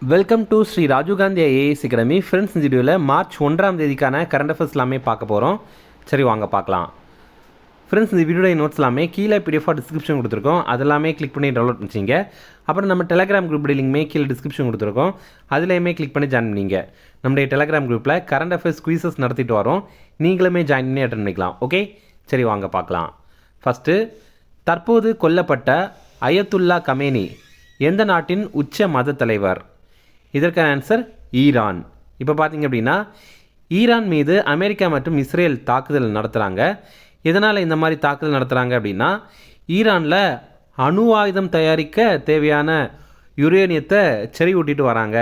Welcome to Shri Rajiv Gandhi IAS academy. Friends, இந்த வீடியோவில் March 1ஆம் தேதிக்கான கரண்ட் அஃபேர்ஸ் எல்லாமே பார்க்க போகிறோம். சரி, வாங்க பார்க்கலாம். ஃப்ரெண்ட்ஸ், இந்த வீடியோடைய நோட்ஸ் எல்லாமே கீழே பிடிஎஃபாக டிஸ்கிரிப்ஷன் கொடுத்துருக்கோம். அதெல்லாமே கிளிக் பண்ணி டவுன்லோட் பண்ணிச்சிங்க. அப்புறம் நம்ம டெலகிராம் குரூப் லிங்க்மே கீழே டிஸ்கிரிப்ஷன் கொடுத்துருக்கோம். அதுலேயுமே கிளிக் பண்ணி ஜாயின் பண்ணிங்க. நம்முடைய டெலகிராம் குரூப்பில் கரண்ட் அஃபேர்ஸ் குயிசஸ் நடத்திட்டு வரோம். நீங்களுமே ஜாயின் பண்ணி அட்டன் பண்ணிக்கலாம். ஓகே, சரி வாங்க பார்க்கலாம். ஃபஸ்ட்டு, தற்போது கொல்லப்பட்ட அயத்துல்லா கமேனி எந்த நாட்டின் உச்ச மத தலைவர்? இதற்கான ஆன்சர் ஈரான். இப்போ பார்த்தீங்க அப்படின்னா, ஈரான் மீது அமெரிக்கா மற்றும் இஸ்ரேல் தாக்குதல் நடத்துகிறாங்க. எதனால் இந்த மாதிரி தாக்குதல் நடத்துகிறாங்க அப்படின்னா, ஈரானில் அணு ஆயுதம் தயாரிக்க தேவையான யுரேனியத்தை செறிவூட்டிட்டு வராங்க.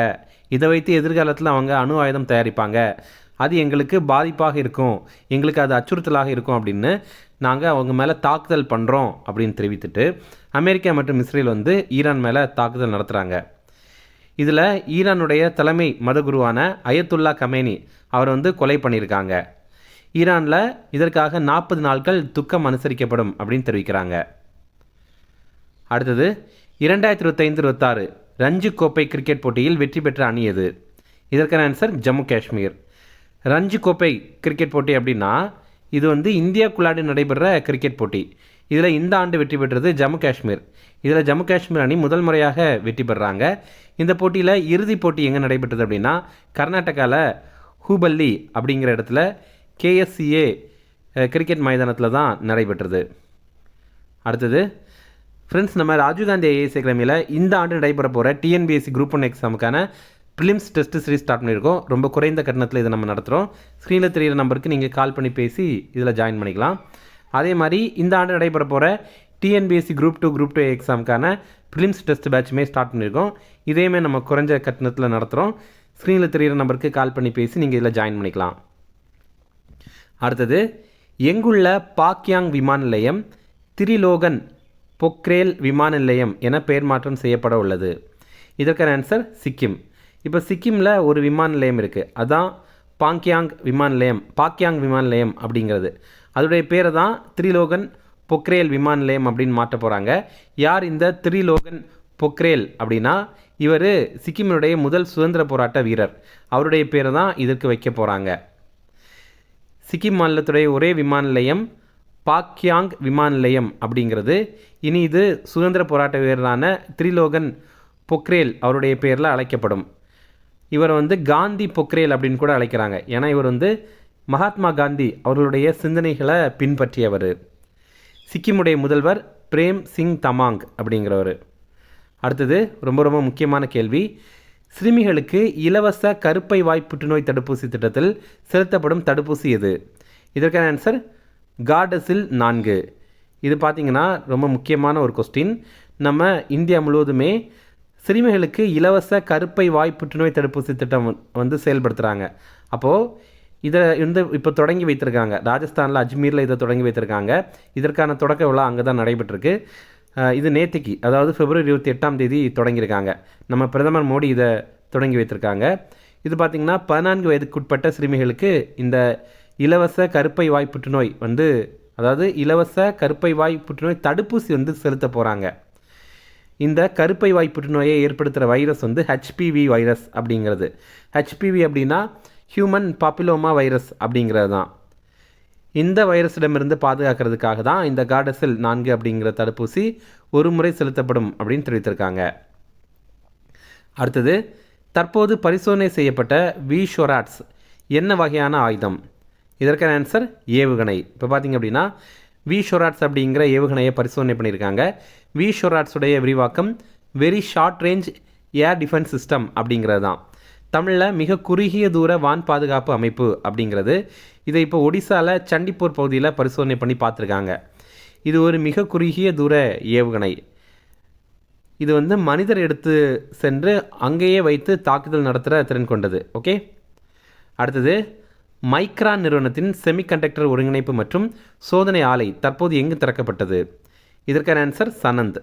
இதை வைத்து எதிர்காலத்தில் அவங்க அணு ஆயுதம் தயாரிப்பாங்க. அது எங்களுக்கு பாதிப்பாக இருக்கும், எங்களுக்கு அது அச்சுறுத்தலாக இருக்கும் அப்படின்னு நாங்கள் அவங்க மேலே தாக்குதல் பண்ணுறோம் அப்படின்னு தெரிவித்துட்டு அமெரிக்கா மற்றும் இஸ்ரேல் ஈரான் மேலே தாக்குதல் நடத்துகிறாங்க. இதில் ஈரானுடைய தலைமை மதகுருவான அயத்துல்லா கமேனி அவர் கொலை பண்ணியிருக்காங்க. ஈரானில் இதற்காக 40 நாட்கள் துக்கம் அனுசரிக்கப்படும் அப்படின்னு தெரிவிக்கிறாங்க. அடுத்தது, 2025-26 ரஞ்சி கோப்பை கிரிக்கெட் போட்டியில் வெற்றி பெற்ற அணி எது? இதற்கான ஆன்சர் ஜம்மு காஷ்மீர். ரஞ்சி கோப்பை கிரிக்கெட் போட்டி அப்படின்னா இது இந்தியாவுக்குள்ளாடி நடைபெற கிரிக்கெட் போட்டி. இதில் இந்த ஆண்டு வெற்றி பெற்றது ஜம்மு காஷ்மீர். இதில் ஜம்மு காஷ்மீர் அணி முதல் முறையாக வெற்றி பெறுறாங்க. இந்த போட்டியில் இறுதிப் போட்டி எங்கே நடைபெற்றது அப்படின்னா, கர்நாடகாவில் ஹூபல்லி அப்படிங்கிற இடத்துல KSCA கிரிக்கெட் மைதானத்தில் தான் நடைபெற்றது. அடுத்தது, ஃப்ரெண்ட்ஸ், நம்ம ராஜீவ்காந்தி ஐஏஎஸ் அகாடமியில் இந்த ஆண்டு நடைபெற போகிற TNPSC குரூப் 1 எக்ஸாமுக்கான ப்ரிலிம்ஸ் டெஸ்ட் சீரிஸ் ஸ்டார்ட் பண்ணியிருக்கோம். ரொம்ப குறைந்த கட்டணத்தில் இதை நம்ம நடத்துகிறோம். ஸ்க்ரீனில் தெரிகிற நம்பருக்கு நீங்கள் கால் பண்ணி பேசி இதில் ஜாயின் பண்ணிக்கலாம். அதே மாதிரி இந்த ஆண்டு நடைபெற போகிற TNPSC குரூப் 2 எக்ஸாமுக்கான ப்ரிலிம்ஸ் டெஸ்ட் பேட்சுமே ஸ்டார்ட் பண்ணியிருக்கோம். இதையுமே நம்ம குறைஞ்ச கட்டணத்தில் நடத்துகிறோம். ஸ்க்ரீனில் தெரிகிற நம்பருக்கு கால் பண்ணி பேசி நீங்கள் இதில் ஜாயின் பண்ணிக்கலாம். அடுத்தது, எங்குள்ள பாக்யாங் விமான நிலையம் திரிலோகன் பொக்ரேல் விமான நிலையம் என பெயர் மாற்றம் செய்யப்பட உள்ளது? இதற்கான ஆன்சர் சிக்கிம். இப்போ சிக்கிமில் ஒரு விமான நிலையம் இருக்குது, அதுதான் பாக்யாங் விமான நிலையம் அப்படிங்கிறது. அதோடைய பேரை தான் திரிலோகன் பொக்ரேல் விமான நிலையம் அப்படின்னு மாற்ற போகிறாங்க. யார் இந்த திரிலோகன் பொக்ரேல் அப்படின்னா, இவர் சிக்கிமினுடைய முதல் சுதந்திர போராட்ட வீரர். அவருடைய பேரை தான் இதற்கு வைக்க போகிறாங்க. சிக்கிம் மாநிலத்துடைய ஒரே விமான நிலையம் பாக்யாங் விமான நிலையம் அப்படிங்கிறது. இனி இது சுதந்திர போராட்ட வீரரான திரிலோகன் பொக்ரேல் அவருடைய பேரில் அழைக்கப்படும். இவர் காந்தி பொக்ரேல் அப்படின்னு கூட அழைக்கிறாங்க. ஏன்னா இவர் மகாத்மா காந்தி அவர்களுடைய சிந்தனைகளை பின்பற்றியவர். சிக்கிமுடைய முதல்வர் பிரேம் சிங் தமாங் அப்படிங்கிறவர். அடுத்தது, ரொம்ப ரொம்ப முக்கியமான கேள்வி. சிறுமிகளுக்கு இலவச கருப்பை வாய் புற்றுநோய் தடுப்பூசி திட்டத்தில் செலுத்தப்படும் தடுப்பூசி எது? இதற்கான ஆன்சர் கார்டசில் 4. இது பார்த்திங்கன்னா ரொம்ப முக்கியமான ஒரு கொஸ்டின். நம்ம இந்தியா முழுவதுமே சிறுமிகளுக்கு இலவச கருப்பை வாய் புற்றுநோய் தடுப்பூசி திட்டம் செயல்படுத்துகிறாங்க. அப்போது இதை இப்போ தொடங்கி வைத்திருக்காங்க. ராஜஸ்தானில் அஜ்மீரில் இதை தொடங்கி வைத்திருக்காங்க. இதற்கான தொடக்க விழா அங்கே தான் நடைபெற்றிருக்கு. இது நேற்றுக்கு, அதாவது February 28 தொடங்கியிருக்காங்க. நம்ம பிரதமர் மோடி இதை தொடங்கி வைத்திருக்காங்க. இது பார்த்திங்கன்னா 14 வயதுக்குட்பட்ட சிறுமிகளுக்கு இந்த இலவச கருப்பை வாய் புற்றுநோய் அதாவது இலவச கருப்பை வாய் புற்றுநோய் தடுப்பூசி செலுத்த போகிறாங்க. இந்த கருப்பை வாய் புற்றுநோயை ஏற்படுத்துகிற வைரஸ் HPV வைரஸ் அப்படிங்கிறது. HPV அப்படின்னா ஹியூமன் பாப்பிலோமா வைரஸ் அப்படிங்கிறது தான். இந்த வைரஸிடமிருந்து பாதுகாக்கிறதுக்காக தான் இந்த கார்டசில் 4 அப்படிங்கிற தடுப்பூசி ஒரு முறை செலுத்தப்படும் அப்படின்னு தெரிவித்திருக்காங்க. அடுத்தது, தற்போது பரிசோதனை செய்யப்பட்ட விஷோராட்ஸ் என்ன வகையான ஆயுதம்? இதற்கான ஆன்சர் ஏவுகணை. இப்போ பார்த்திங்க அப்படின்னா, விஷோராட்ஸ் அப்படிங்கிற ஏவுகணையை பரிசோதனை பண்ணியிருக்காங்க. விஷோராட்ஸுடைய விரிவாக்கம் very short range air defence system அப்படிங்கிறது தான். தமிழில் மிக குறுகிய தூர வான் பாதுகாப்பு அமைப்பு அப்படிங்கிறது. இதை இப்போ ஒடிசாவில் சண்டிப்பூர் பகுதியில் பரிசோதனை பண்ணி பார்த்துருக்காங்க. இது ஒரு மிக குறுகிய தூர ஏவுகணை. இது மனிதர் எடுத்து சென்று அங்கேயே வைத்து தாக்குதல் நடத்துகிற திறன் கொண்டது. ஓகே. அடுத்தது, மைக்ரான் நிறுவனத்தின் செமிகண்டக்டர் ஒருங்கிணைப்பு மற்றும் சோதனை ஆலை தற்போது எங்கு திறக்கப்பட்டது? இதற்கான ஆன்சர் சனந்த்.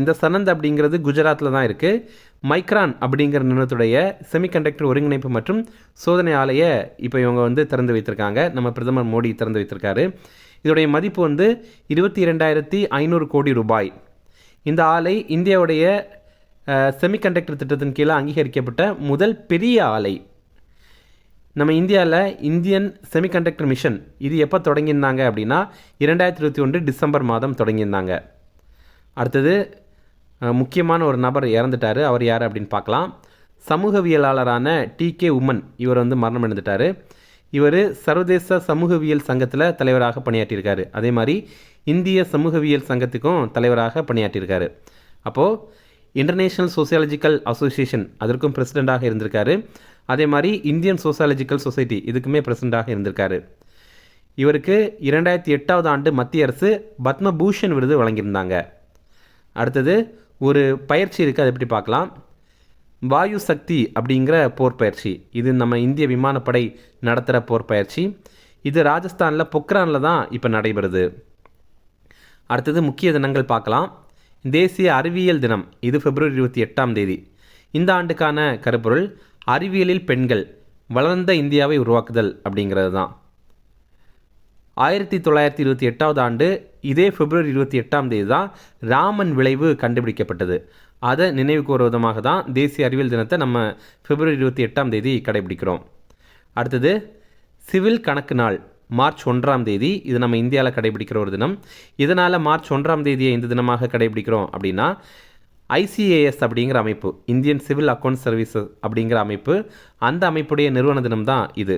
இந்த சனந்த் அப்படிங்கிறது குஜராத்தில் தான் இருக்குது. மைக்ரான் அப்படிங்கிற நிறுவனத்துடைய செமிகண்டக்டர் ஒருங்கிணைப்பு மற்றும் சோதனை ஆலையை இப்போ இவங்க திறந்து வைத்திருக்காங்க. நம்ம பிரதமர் மோடி திறந்து வைத்திருக்காரு. இதோடைய மதிப்பு 22,500 கோடி ரூபாய். இந்த ஆலை இந்தியாவுடைய செமிகண்டக்டர் திட்டத்தின் கீழே அங்கீகரிக்கப்பட்ட முதல் பெரிய ஆலை. நம்ம இந்தியாவில் இந்தியன் செமிகண்டக்டர் மிஷன் இது எப்போ தொடங்கியிருந்தாங்க அப்படின்னா 2021 டிசம்பர் மாதம் தொடங்கியிருந்தாங்க. அடுத்தது முக்கியமான ஒரு நபர் இறந்துட்டார். அவர் யார் அப்படின்னு பார்க்கலாம். சமூகவியலாளரான டிகே உமன் இவர் மரணம் அடைந்துட்டார். இவர் சர்வதேச சமூகவியல் சங்கத்தில் தலைவராக பணியாற்றியிருக்காரு. அதே மாதிரி இந்திய சமூகவியல் சங்கத்துக்கும் தலைவராக பணியாற்றியிருக்காரு. அப்போது இன்டர்நேஷ்னல் சோசியாலஜிக்கல் அசோசியேஷன் அதற்கும் பிரசிடெண்ட்டாக இருந்திருக்காரு. அதே மாதிரி இந்தியன் சோசியாலஜிக்கல் சொசைட்டி இதுக்குமே பிரசிடெண்ட்டாக இருந்திருக்காரு. இவருக்கு 2008 ஆண்டு மத்திய அரசு பத்மபூஷன் விருது வழங்கியிருந்தாங்க. அடுத்தது ஒரு பயிற்சி இருக்குது, அதை எப்படி பார்க்கலாம். வாயு சக்தி அப்படிங்கிற போர் பயிற்சி. இது நம்ம இந்திய விமானப்படை நடத்துகிற போர் பயிற்சி. இது ராஜஸ்தானில் பொக்ரானில் தான் இப்போ நடைபெறுது. அடுத்தது முக்கிய தினங்கள் பார்க்கலாம். தேசிய அறிவியல் தினம் இது February 28. இந்த ஆண்டுக்கான கருப்பொருள் அறிவியலில் பெண்கள் வளர்ந்த இந்தியாவை உருவாக்குதல் அப்படிங்கிறது தான். 1928 ஆண்டு இதே February 28 தான் ராமன் விளைவு கண்டுபிடிக்கப்பட்டது. அதை நினைவு கூறும் விதமாக தான் தேசிய அறிவியல் தினத்தை நம்ம February 28 கடைபிடிக்கிறோம். அடுத்தது சிவில் கணக்கு நாள் March 1 இது நம்ம இந்தியாவில் கடைபிடிக்கிற ஒரு தினம். இதனால் March 1 இந்த தினமாக கடைபிடிக்கிறோம் அப்படின்னா ICAS அப்படிங்கிற அமைப்பு, இந்தியன் சிவில் அக்கௌண்ட் சர்வீசஸ் அப்படிங்கிற அமைப்பு, அந்த அமைப்புடைய நிறுவன தினம் தான் இது.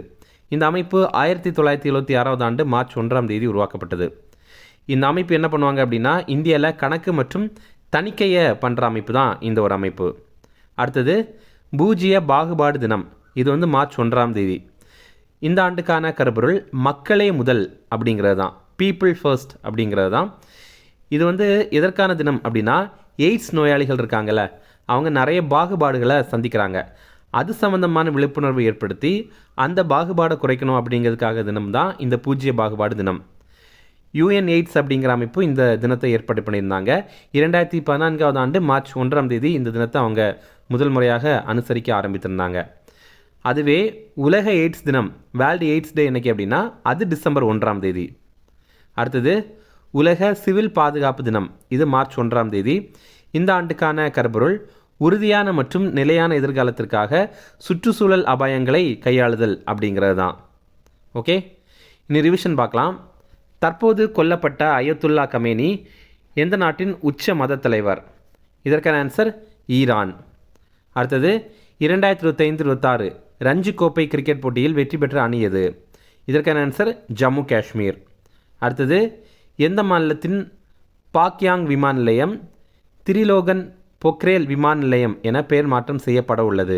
இந்த அமைப்பு 1976 ஆண்டு March 1 உருவாக்கப்பட்டது. இந்த அமைப்பு என்ன பண்ணுவாங்க அப்படின்னா இந்தியாவில் கணக்கு மற்றும் தணிக்கையை பண்ணுற அமைப்பு தான் இந்த ஒரு அமைப்பு. அடுத்தது பூஜ்ய பாகுபாடு தினம். இது March 1 இந்த ஆண்டுக்கான கருப்பொருள் மக்களே முதல் அப்படிங்கிறது தான், பீப்புள் ஃபர்ஸ்ட் அப்படிங்கிறது தான். இது எதற்கான தினம் அப்படின்னா எய்ட்ஸ் நோயாளிகள் இருக்காங்கள்ல, அவங்க நிறைய பாகுபாடுகளை சந்திக்கிறாங்க. அது சம்மந்தமான விழிப்புணர்வு ஏற்படுத்தி அந்த பாகுபாடை குறைக்கணும் அப்படிங்கிறதுக்காக தினம் தான் இந்த பூஜ்ய பாகுபாடு தினம். UN எய்ட்ஸ் அப்படிங்கிற அமைப்பு இந்த தினத்தை ஏற்பாடு பண்ணியிருந்தாங்க. 2014 ஆண்டு March 1 இந்த தினத்தை அவங்க முதல் முறையாக அனுசரிக்க ஆரம்பித்திருந்தாங்க. அதுவே உலக எய்ட்ஸ் தினம், வேர்ல்டு எய்ட்ஸ் டே என்னைக்கு அப்படின்னா அது December 1. அடுத்தது உலக சிவில் பாதுகாப்பு தினம், இது March 1. இந்த ஆண்டுக்கான கருப்பொருள் உறுதியான மற்றும் நிலையான எதிர்காலத்திற்காக சுற்றுச்சூழல் அபாயங்களை கையாளுதல் அப்படிங்கிறது தான். ஓகே, இனி ரிவிஷன் பார்க்கலாம். தற்போது கொல்லப்பட்ட அயத்துல்லா கமேனி எந்த நாட்டின் உச்ச மத தலைவர்? இதற்கான ஆன்சர் ஈரான். அடுத்தது 2025-26 ரஞ்சி கோப்பை கிரிக்கெட் போட்டியில் வெற்றி பெற்ற அணி எது? இதற்கான ஆன்சர் ஜம்மு காஷ்மீர். அடுத்தது எந்த மாநிலத்தின் பாக்யாங் விமான நிலையம் திரிலோகன் பொக்ரேல் விமான நிலையம் என பெயர் மாற்றம் செய்யப்பட உள்ளது?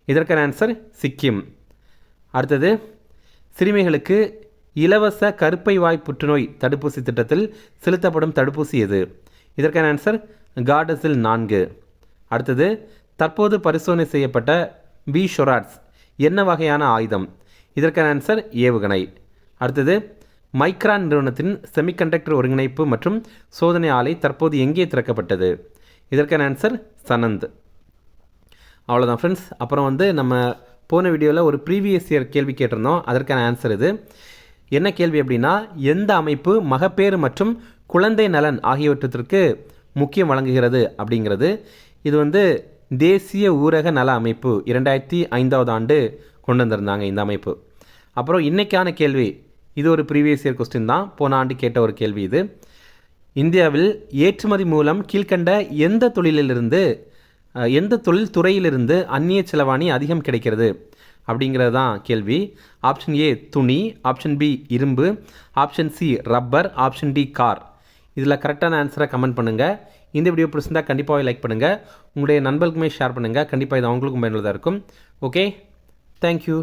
இதற்கான ஆன்சர் சிக்கிம். அடுத்தது சிறுமிகளுக்கு இலவச கருப்பை வாய் புற்றுநோய் தடுப்பூசி திட்டத்தில் செலுத்தப்படும் தடுப்பூசி எது? இதற்கான ஆன்சர் கார்டசில் 4. அடுத்தது தற்போது பரிசோதனை செய்யப்பட்ட B-ஷொராட்ஸ் என்ன வகையான ஆயுதம்? இதற்கான ஆன்சர் ஏவுகணை. அடுத்தது மைக்ரான் நிறுவனத்தின் செமிகண்டக்டர் ஒருங்கிணைப்பு மற்றும் சோதனை ஆலை தற்போது எங்கே திறக்கப்பட்டது? இதற்கான ஆன்சர் சனந்த். அவ்வளோதான் ஃப்ரெண்ட்ஸ். அப்புறம் நம்ம போன வீடியோவில் ஒரு ப்ரீவியஸ் இயர் கேள்வி கேட்டிருந்தோம். அதற்கான ஆன்சர் இது. என்ன கேள்வி அப்படின்னா எந்த அமைப்பு மகப்பேறு மற்றும் குழந்தை நலன் ஆகியவற்றிற்கு முக்கியம் வழங்குகிறது அப்படிங்கிறது. இது தேசிய ஊரக நல அமைப்பு 2005 ஆண்டு கொண்டு வந்திருந்தாங்க இந்த அமைப்பு. அப்புறம் இன்றைக்கான கேள்வி இது ஒரு ப்ரீவியஸ் இயர் கொஸ்டின் தான், போன ஆண்டு கேட்ட ஒரு கேள்வி இது. இந்தியாவில் ஏற்றுமதி மூலம் கீழ்கண்ட எந்த தொழில் துறையிலிருந்து அந்நிய செலவாணி அதிகம் கிடைக்கிறது அப்படிங்கிறது தான் கேள்வி. ஆப்ஷன் ஏ துணி, ஆப்ஷன் பி இரும்பு, option C rubber, option D car. இதில் கரெக்டான ஆன்சரை கமெண்ட் பண்ணுங்கள். இந்த வீடியோ பிடிச்சிருந்தால் கண்டிப்பாக லைக் பண்ணுங்கள், உங்களுடைய நண்பர்களுக்குமே ஷேர் பண்ணுங்கள். கண்டிப்பாக இது அவங்களுக்கும் பயனுள்ளதாக இருக்கும். Okay, thank you.